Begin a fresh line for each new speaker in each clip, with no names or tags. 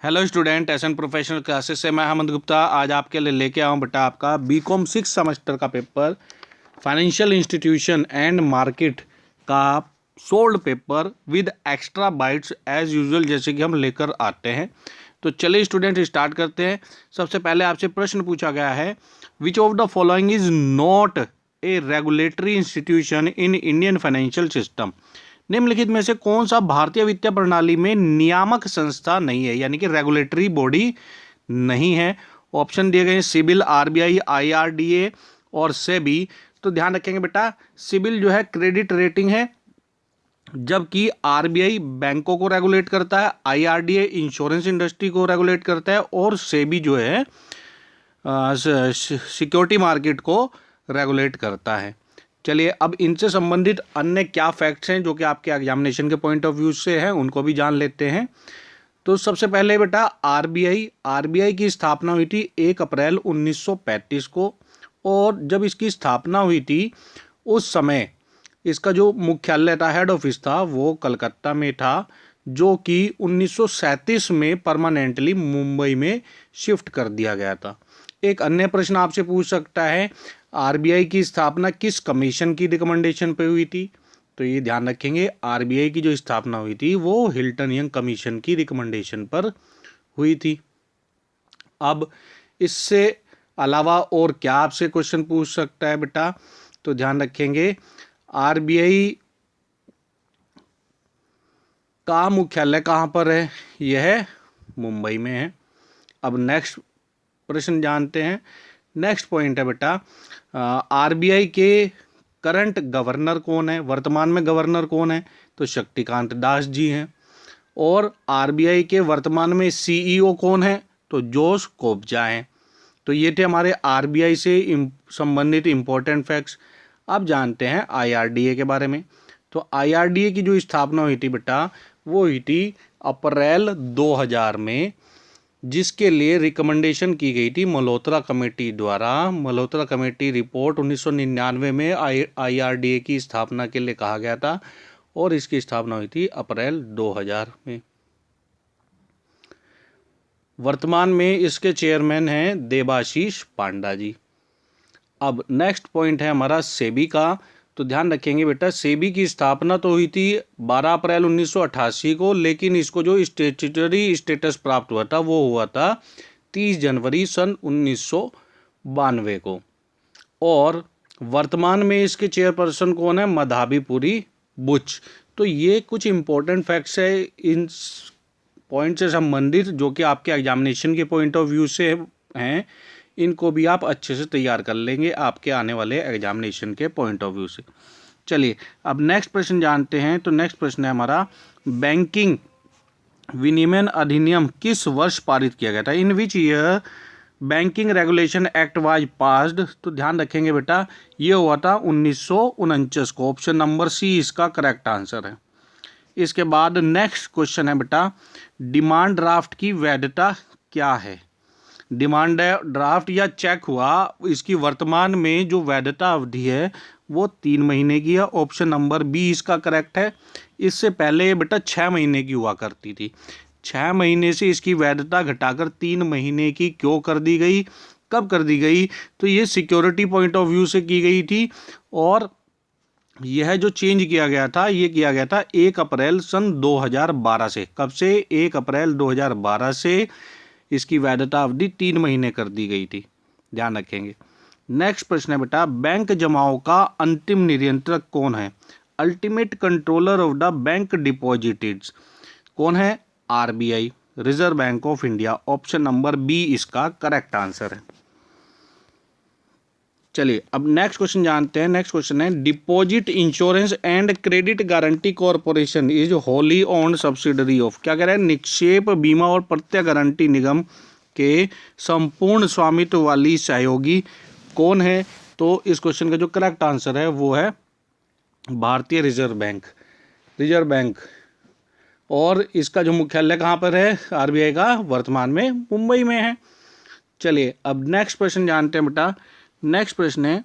Hello student, SN professional classes से मैं हेमंत गुप्ता आज आपके लिए लेके आऊँ बेटा आपका बीकॉम 6 सेमेस्टर का paper financial institution and market का solved paper with extra bytes as usual जैसे कि हम लेकर आते हैं। तो चलिए स्टूडेंट स्टार्ट करते हैं। सबसे पहले आपसे प्रश्न पूछा गया है, which of the following is not a regulatory institution in Indian financial system. निम्नलिखित में से कौन सा भारतीय वित्तीय प्रणाली में नियामक संस्था नहीं है, यानी कि रेगुलेटरी बॉडी नहीं है। ऑप्शन दिए गए सिबिल, आरबीआई, आईआरडीए और सेबी। तो ध्यान रखेंगे बेटा, सिबिल जो है क्रेडिट रेटिंग है, जबकि आरबीआई बैंकों को रेगुलेट करता है, आईआरडीए इंश्योरेंस इंडस्ट्री को रेगुलेट करता है और सेबी जो है सिक्योरिटी मार्केट को रेगुलेट करता है। चलिए अब इनसे संबंधित अन्य क्या फैक्ट्स हैं जो कि आपके एग्जामिनेशन के पॉइंट ऑफ व्यू से हैं उनको भी जान लेते हैं। तो सबसे पहले बेटा आरबीआई की स्थापना हुई थी 1 अप्रैल 1935 को, और जब इसकी स्थापना हुई थी उस समय इसका जो मुख्यालय था, हेड ऑफिस था, वो कलकत्ता में था, जो कि 1937 में परमानेंटली मुंबई में शिफ्ट कर दिया गया था। एक अन्य प्रश्न आपसे पूछ सकता है, आरबीआई की स्थापना किस कमीशन की रिकमेंडेशन पे हुई थी। तो ये ध्यान रखेंगे, आरबीआई की जो स्थापना हुई थी वो हिल्टन यंग कमीशन की रिकमेंडेशन पर हुई थी। अब इससे अलावा और क्या आपसे क्वेश्चन पूछ सकता है बेटा, तो ध्यान रखेंगे आरबीआई का मुख्यालय कहाँ पर है, यह मुंबई में है। अब नेक्स्ट प्रश्न जानते हैं। नेक्स्ट पॉइंट है बेटा, आरबीआई के करंट गवर्नर कौन है, वर्तमान में गवर्नर कौन है, तो शक्तिकांत दास जी हैं। और आरबीआई के वर्तमान में सीईओ कौन है, तो जोश कोबजा हैं। तो ये थे हमारे आरबीआई से संबंधित इंपॉर्टेंट फैक्ट्स। अब जानते हैं आईआरडीए के बारे में। तो आईआरडीए की जो स्थापना हुई थी बेटा, वो हुई थी अप्रैल 2000 में, जिसके लिए रिकमेंडेशन की गई थी मल्होत्रा कमेटी द्वारा। मल्होत्रा कमेटी रिपोर्ट 1999 में आईआरडीए की स्थापना के लिए कहा गया था और इसकी स्थापना हुई थी अप्रैल 2000 में। वर्तमान में इसके चेयरमैन हैं देबाशीष पांडा जी। अब नेक्स्ट पॉइंट है हमारा सेबी का। तो ध्यान रखेंगे बेटा, सेबी की स्थापना तो हुई थी 12 अप्रैल 1988 को, लेकिन इसको जो स्टेट्यूटरी स्टेटस प्राप्त हुआ था वो हुआ था 30 जनवरी सन 1992 को। और वर्तमान में इसके चेयरपर्सन कौन है, मधाबीपुरी बुच। तो ये कुछ इंपॉर्टेंट फैक्ट्स है इन पॉइंट से संबंधित जो कि आपके एग्जामिनेशन के पॉइंट ऑफ व्यू से हैं। इनको भी आप अच्छे से तैयार कर लेंगे आपके आने वाले एग्जामिनेशन के पॉइंट ऑफ व्यू से। चलिए अब नेक्स्ट प्रश्न जानते हैं। तो नेक्स्ट प्रश्न है हमारा, बैंकिंग विनियमन अधिनियम किस वर्ष पारित किया गया था, in which year banking regulation act was passed. तो ध्यान रखेंगे बेटा, ये हुआ था 1949 को। ऑप्शन नंबर सी इसका करेक्ट आंसर है। इसके बाद नेक्स्ट क्वेश्चन है बेटा, डिमांड ड्राफ्ट की वैधता क्या है। डिमांड ड्राफ्ट या चेक हुआ, इसकी वर्तमान में जो वैधता अवधि है वो 3 महीने की है। ऑप्शन नंबर बी इसका करेक्ट है। इससे पहले ये बेटा 6 महीने की हुआ करती थी। 6 महीने से इसकी वैधता घटाकर 3 महीने की क्यों कर दी गई, कब कर दी गई, तो ये सिक्योरिटी पॉइंट ऑफ व्यू से की गई थी। और यह जो चेंज किया गया था, ये किया गया था 1 अप्रैल सन 2012 से। कब से, 1 अप्रैल 2012 से इसकी वैधता अवधि 3 महीने कर दी गई थी, ध्यान रखेंगे। नेक्स्ट प्रश्न है बेटा, बैंक जमाओं का अंतिम नियंत्रक कौन है, ultimate controller of the bank deposits कौन है, RBI, reserve bank of India. Option number B इसका करेक्ट आंसर है। चलिए अब नेक्स्ट क्वेश्चन जानते हैं। नेक्स्ट क्वेश्चन है, deposit insurance and credit guarantee corporation is wholly owned subsidiary of. क्या कह रहा है, निक्षेप बीमा और प्रत्यय गारंटी निगम के संपूर्ण स्वामित्व वाली सहयोगी कौन है। तो इस क्वेश्चन का जो करेक्ट आंसर है वो है भारतीय रिजर्व बैंक। रिजर्व बैंक, और इसका जो मुख्यालय कहाँ पर है आरबीआई का, वर्तमान में मुंबई में है। चलिए अब नेक्स्ट प्रश्न जानते हैं बेटा। नेक्स्ट प्रश्न है,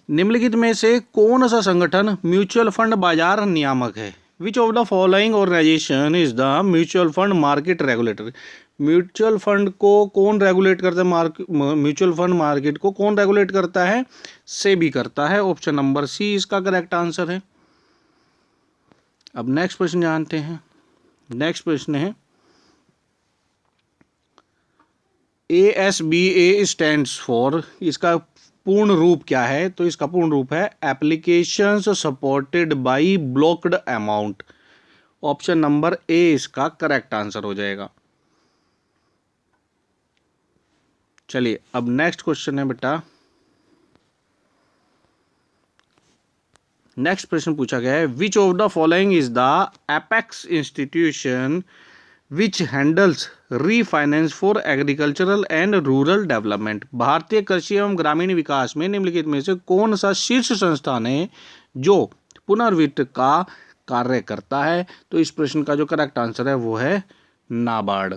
निम्नलिखित में से कौन सा संगठन म्यूचुअल फंड बाजार नियामक है। Which of the following organization is the mutual fund market regulator. Mutual fund को कौन रेगुलेट करता है? म्यूचुअल फंड मार्केट को कौन रेगुलेट करता है? सेबी करता है। ऑप्शन नंबर सी इसका करेक्ट आंसर है। अब नेक्स्ट क्वेश्चन जानते हैं। नेक्स्ट प्रश्न है ASBA स्टैंड्स फॉर, इसका पूर्ण रूप क्या है? तो इसका पूर्ण रूप है applications supported by blocked amount. Option number A इसका करेक्ट आंसर हो जाएगा। चलिए अब नेक्स्ट क्वेश्चन है बेटा, नेक्स्ट प्रश्न पूछा गया है which of the following is the apex institution which handles refinance for agricultural and rural development. भारतीय कृषि एवं ग्रामीण विकास में निम्नलिखित में से कौन सा शीर्ष संस्थान है जो पुनर्वित्त का कार्य करता है? तो इस प्रश्न का जो करेक्ट आंसर है वो है नाबार्ड।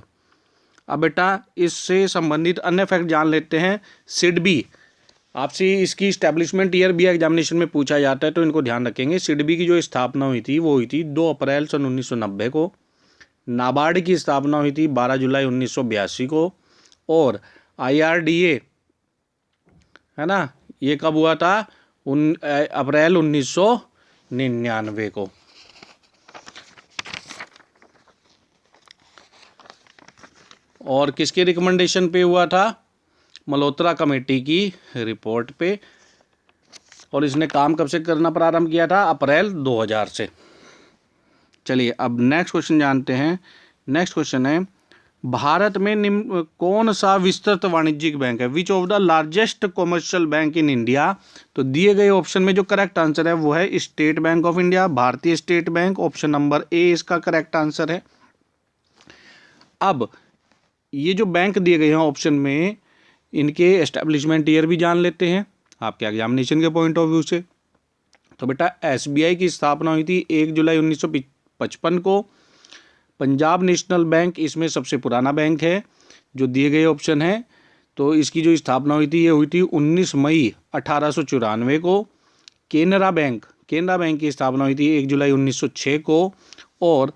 अब बेटा इससे संबंधित अन्य फैक्ट जान लेते हैं। सिडबी, आपसे इसकी स्टैब्लिशमेंट ईयर भी एग्जामिनेशन में पूछा जाता है तो इनको ध्यान रखेंगे। सिडबी की जो स्थापना हुई थी वो हुई थी 2 अप्रैल सन 1990 को। नाबार्ड की स्थापना हुई थी 12 जुलाई 1982 को। और IRDA है ना, ये कब हुआ था? अप्रैल 1999 को। और किसके रिकमेंडेशन पे हुआ था? मल्होत्रा कमेटी की रिपोर्ट पे। और इसने काम कब से करना प्रारंभ किया था? अप्रैल 2000 से। चलिए अब नेक्स्ट क्वेश्चन जानते हैं। नेक्स्ट क्वेश्चन है भारत में निम्न कौन सा विस्तृत वाणिज्यिक बैंक है? Which of the largest commercial bank in India. तो दिए गए ऑप्शन में जो करेक्ट आंसर है वो है स्टेट बैंक ऑफ इंडिया, भारतीय state bank. Option number A इसका करेक्ट आंसर है। अब ये जो बैंक दिए गए हैं ऑप्शन में, इनके एस्टेब्लिशमेंट ईयर भी जान लेते हैं आपके एग्जामिनेशन के पॉइंट ऑफ व्यू से। तो बेटा SBI की स्थापना हुई थी 1 जुलाई 1955 को। पंजाब नेशनल बैंक इसमें सबसे पुराना बैंक है जो दिए गए ऑप्शन है। तो इसकी जो स्थापना हुई थी ये हुई थी 19 मई 1894 को। केनरा बैंक की स्थापना हुई थी 1 जुलाई 1906 को। और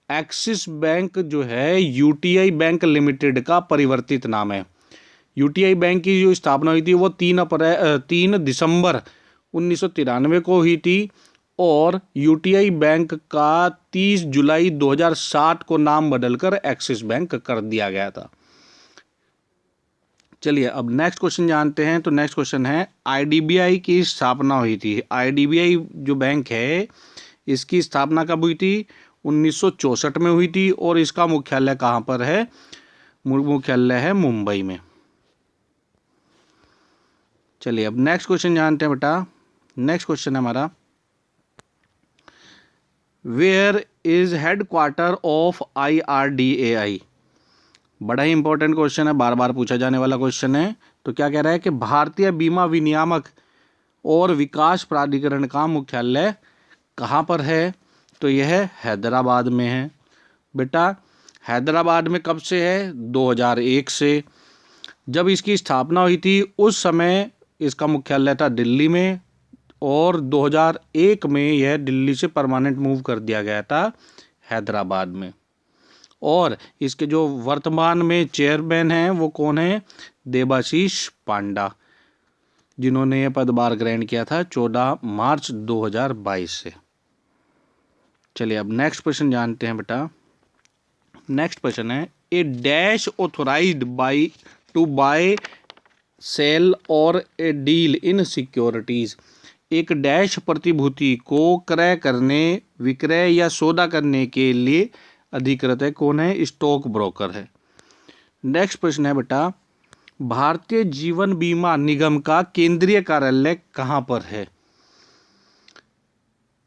एक्सिस बैंक जो है UTI बैंक लिमिटेड का परिवर्तित नाम है। UTI बैंक की जो स्थापना हुई थी वो 3 दिसंबर 1993 को हुई थी। और UTI बैंक का 30 जुलाई 2007 को नाम बदलकर एक्सिस बैंक कर दिया गया था। चलिए अब नेक्स्ट क्वेश्चन जानते हैं। तो नेक्स्ट क्वेश्चन है IDBI की स्थापना हुई थी। IDBI जो बैंक है इसकी स्थापना कब हुई थी? 1964 में हुई थी। और इसका मुख्यालय कहाँ पर है? मुख्यालय है मुंबई में। चलिए अब नेक्स्ट क्वेश्चन जानते हैं बेटा। नेक्स्ट क्वेश्चन है हमारा where is headquarter of IRDAI। बड़ा ही इंपॉर्टेंट क्वेश्चन है, बार बार पूछा जाने वाला क्वेश्चन है। तो क्या कह रहा है कि भारतीय बीमा विनियामक और विकास प्राधिकरण का मुख्यालय कहाँ पर है? तो यह हैदराबाद में है। बेटा हैदराबाद में कब से है? 2001 से। जब इसकी स्थापना हुई थी उस समय इसका मुख्यालय था दिल्ली में। और 2001 में यह दिल्ली से परमानेंट मूव कर दिया गया था हैदराबाद में। और इसके जो वर्तमान में चेयरमैन हैं वो कौन है? देबाशीष पांडा, जिन्होंने यह पदभार ग्रहण किया था 14 मार्च 2022 से। चलिए अब नेक्स्ट क्वेश्चन जानते हैं बेटा। नेक्स्ट क्वेश्चन है a dash authorised by to buy sell और ए डील इन सिक्योरिटीज। एक डैश प्रतिभूति को क्रय करने, विक्रय या सौदा करने के लिए अधिकृत है। कौन है? स्टॉक ब्रोकर है। नेक्स्ट प्रश्न है बेटा भारतीय जीवन बीमा निगम का केंद्रीय कार्यालय कहाँ पर है?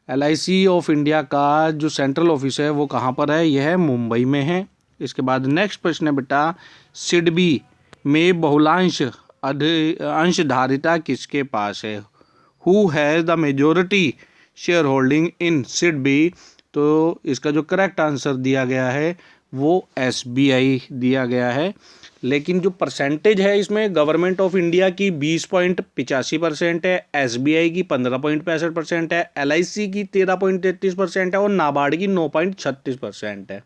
LIC ऑफ इंडिया का जो सेंट्रल ऑफिस है वो कहाँ पर है? यह मुंबई में है। इसके बाद नेक्स्ट प्रश्न है बेटा सिडबी में बहुलांश अंशधारिता किसके पास है? Who has the majority share holding in SIDBI. तो इसका जो करेक्ट आंसर दिया गया है वो SBI दिया गया है। लेकिन जो परसेंटेज है इसमें गवर्नमेंट ऑफ इंडिया की 20.85% है, SBI की 15.65% है, LIC की 13.33% है और नाबार्ड की 9.36% है।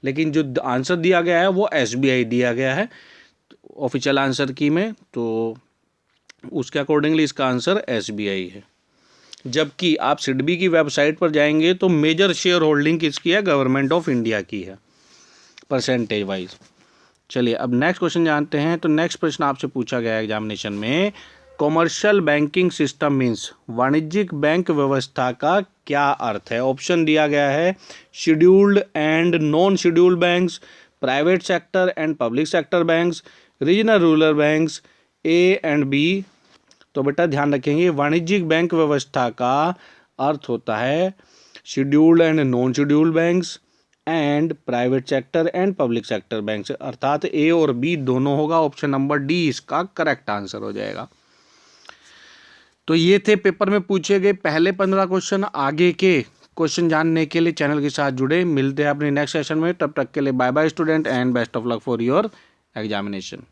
लेकिन जो आंसर दिया गया है वो SBI दिया गया है ऑफिशियल आंसर की में, तो उसके अकॉर्डिंगली इसका आंसर SBI है। जबकि आप सिडबी की वेबसाइट पर जाएंगे तो मेजर शेयर होल्डिंग किसकी है, गवर्नमेंट ऑफ इंडिया की है परसेंटेज वाइज। चलिए अब नेक्स्ट क्वेश्चन जानते हैं। तो नेक्स्ट प्रश्न आपसे पूछा गया है एग्जामिनेशन में, कॉमर्शियल बैंकिंग सिस्टम मीन्स वाणिज्यिक बैंक व्यवस्था का क्या अर्थ है। ऑप्शन दिया गया है scheduled and non scheduled banks, private sector and public sector banks, regional rural banks, A and B। तो बेटा ध्यान रखेंगे वाणिज्यिक बैंक व्यवस्था का अर्थ होता है scheduled and non scheduled banks and private sector and public sector banks, अर्थात A और B दोनों होगा। ऑप्शन नंबर D इसका करेक्ट आंसर हो जाएगा। तो ये थे पेपर में पूछे गए पहले 15 क्वेश्चन। आगे के क्वेश्चन जानने के लिए चैनल के साथ जुड़े। मिलते हैं अपने नेक्स्ट सेशन में, तब तक के लिए bye bye student and best of luck for your examination.